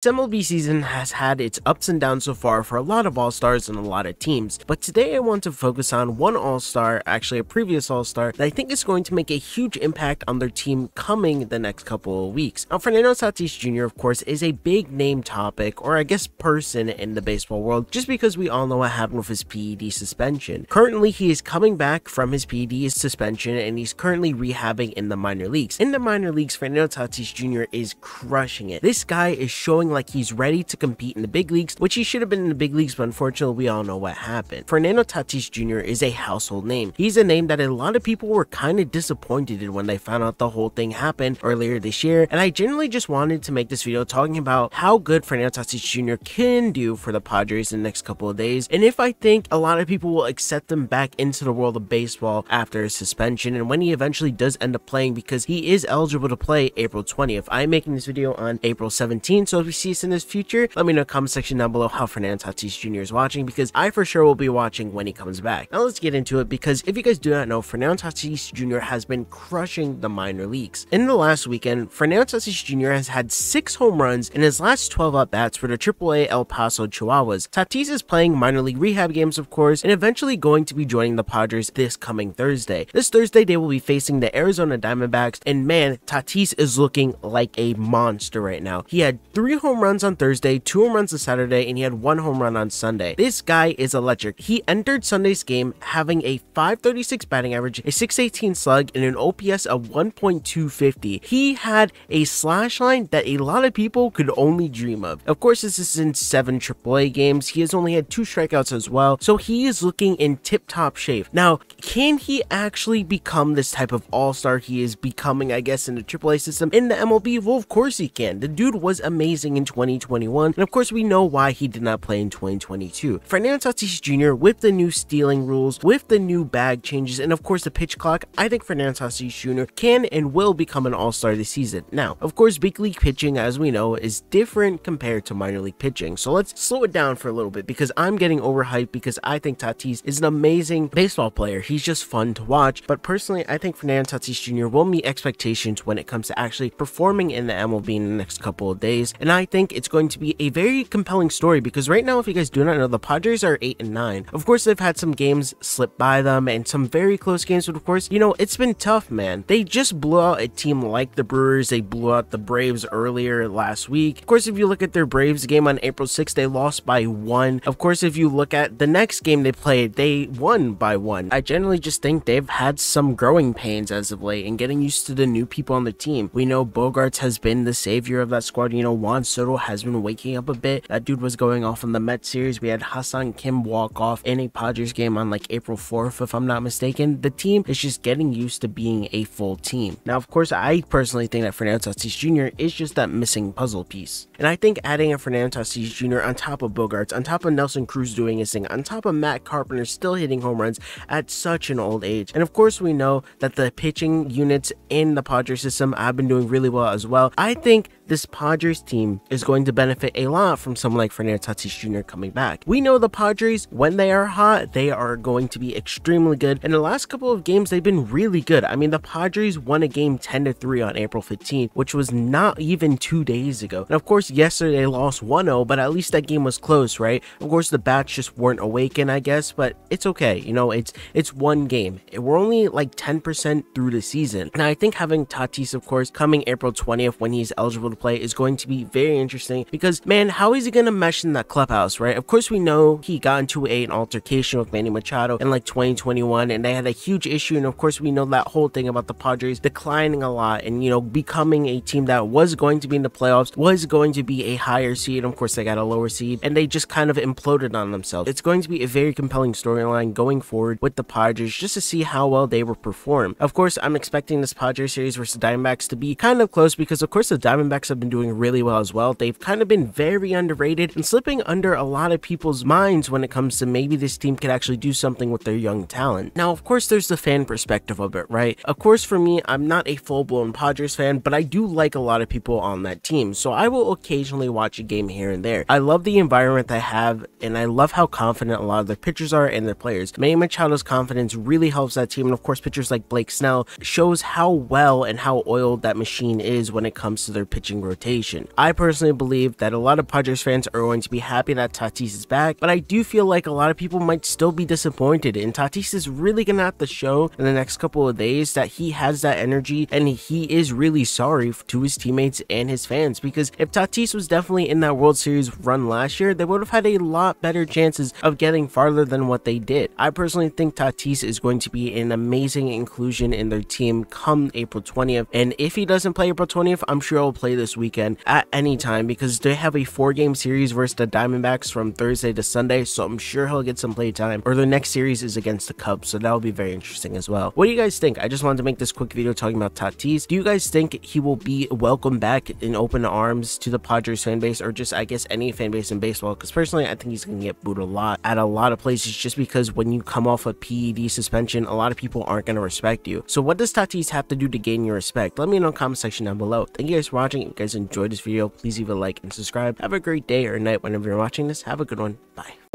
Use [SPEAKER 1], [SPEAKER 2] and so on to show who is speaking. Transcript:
[SPEAKER 1] This MLB season has had its ups and downs so far for a lot of all-stars and a lot of teams, but today I want to focus on one all-star, actually a previous all-star, that I think is going to make a huge impact on their team coming the next couple of weeks. Now, Fernando Tatis Jr., of course, is a big name topic, or I guess person in the baseball world, just because we all know what happened with his PED suspension. Currently, he is coming back from his PED suspension, and he's currently rehabbing in the minor leagues. In the minor leagues, Fernando Tatis Jr. is crushing it. This guy is showing like he's ready to compete in the big leagues, which he should have been in the big leagues, but unfortunately we all know what happened. Fernando Tatis Jr. is a household name. He's a name that a lot of people were kind of disappointed in when they found out the whole thing happened earlier this year, and I generally just wanted to make this video talking about how good Fernando Tatis Jr. can do for the Padres in the next couple of days, and if I think a lot of people will accept him back into the world of baseball after his suspension and when he eventually does end up playing, because he is eligible to play April 20th. I'm making this video on April 17th, so if you see us in this future, let me know in the comment section down below how Fernando Tatis Jr. is watching, because I for sure will be watching when he comes back. Now let's get into it, because if you guys do not know, Fernando Tatis Jr. has been crushing the minor leagues. In the last weekend, Fernando Tatis Jr. has had 6 home runs in his last 12 at-bats for the AAA El Paso Chihuahuas. Tatis is playing minor league rehab games, of course, and eventually going to be joining the Padres this coming Thursday. This Thursday, they will be facing the Arizona Diamondbacks, and man, Tatis is looking like a monster right now. He had 3 home runs on Thursday, 2 home runs on Saturday, and he had 1 home run on Sunday. This guy is electric. He entered Sunday's game having a .536 batting average, a .618 slug, and an OPS of 1.250. He had a slash line that a lot of people could only dream of. Of course, this is in 7 AAA games. He has only had 2 strikeouts as well, so he is looking in tip-top shape. Now, can he actually become this type of all-star he is becoming, I guess, in the AAA system in the MLB? Well, of course he can. The dude was amazing in 2021, and of course we know why he did not play in 2022. Fernando Tatis Jr., with the new stealing rules, with the new bag changes, and of course the pitch clock, I think Fernando Tatis Jr. can and will become an all-star this season. Now, of course, big league pitching, as we know, is different compared to minor league pitching, so let's slow it down for a little bit, because I'm getting overhyped, because I think Tatis is an amazing baseball player. He's just fun to watch, but personally, I think Fernando Tatis Jr. will meet expectations when it comes to actually performing in the MLB in the next couple of days, and I think it's going to be a very compelling story, because right now, if you guys do not know, the Padres are 8-9. Of course, they've had some games slip by them and some very close games, but of course, you know, it's been tough, man. They just blew out a team like the Brewers. They blew out the Braves earlier last week. Of course, if you look at their Braves game on April 6th, they lost by 1. Of course, if you look at the next game they played, they won by 1. I generally just think they've had some growing pains as of late and getting used to the new people on the team. We know Bogaerts has been the savior of that squad. You know, Juan Soto has been waking up a bit. That dude was going off in the Mets series. We had Ha-seong walk off in a Padres game on like April 4th, if I'm not mistaken. The team is just getting used to being a full team. Now, of course, I personally think that Fernando Tatis Jr. is just that missing puzzle piece. And I think adding a Fernando Tatis Jr. on top of Bogaerts, on top of Nelson Cruz doing his thing, on top of Matt Carpenter still hitting home runs at such an old age. And of course, we know that the pitching units in the Padres system have been doing really well as well. I think this Padres team is going to benefit a lot from someone like Fernando Tatis Jr. coming back. We know the Padres, when they are hot, they are going to be extremely good. In the last couple of games, they've been really good. I mean, the Padres won a game 10-3 on April 15th, which was not even 2 days ago. And of course, yesterday they lost 1-0, but at least that game was close, right? Of course, the bats just weren't awakened, I guess, but it's okay. You know, it's one game. We're only like 10% through the season. And I think having Tatis, of course, coming April 20th when he's eligible to play is going to be very interesting, because man, how is he going to mesh in that clubhouse, right? Of course, we know he got into an altercation with Manny Machado in like 2021, and they had a huge issue. And of course, we know that whole thing about the Padres declining a lot and, you know, becoming a team that was going to be in the playoffs, was going to be a higher seed. Of course, they got a lower seed and they just kind of imploded on themselves. It's going to be a very compelling storyline going forward with the Padres, just to see how well they will perform. Of course, I'm expecting this Padres series versus Diamondbacks to be kind of close, because of course the Diamondbacks have been doing really well as well. They've kind of been very underrated and slipping under a lot of people's minds when it comes to maybe this team could actually do something with their young talent. Now, of course, there's the fan perspective of it, right? Of course, for me, I'm not a full-blown Padres fan, but I do like a lot of people on that team, so I will occasionally watch a game here and there. I love the environment they have, and I love how confident a lot of their pitchers are and their players. Manny Machado's confidence really helps that team, and of course, pitchers like Snell shows how well and how oiled that machine is when it comes to their pitching pitching rotation. I personally believe that a lot of Padres fans are going to be happy that Tatis is back, but I do feel like a lot of people might still be disappointed, and Tatis is really gonna have to show in the next couple of days that he has that energy and he is really sorry to his teammates and his fans, because if Tatis was definitely in that World Series run last year, they would have had a lot better chances of getting farther than what they did. I personally think Tatis is going to be an amazing inclusion in their team come April 20th, and if he doesn't play April 20th, I'm sure he'll play this weekend at any time, because they have a 4-game series versus the Diamondbacks from Thursday to Sunday, so I'm sure he'll get some play time, or the next series is against the Cubs, so that'll be very interesting as well. What do you guys think? I just wanted to make this quick video talking about Tatis. Do you guys think he will be welcomed back in open arms to the Padres fan base, or just I guess any fan base in baseball? Because personally I think he's gonna get booed a lot at a lot of places, just because when you come off a PED suspension, a lot of people aren't gonna respect you. So what does Tatis have to do to gain your respect? Let me know in the comment section down below. Thank you guys for watching. If you guys enjoyed this video, please leave a like and subscribe. Have a great day or night whenever you're watching this. Have a good one. Bye.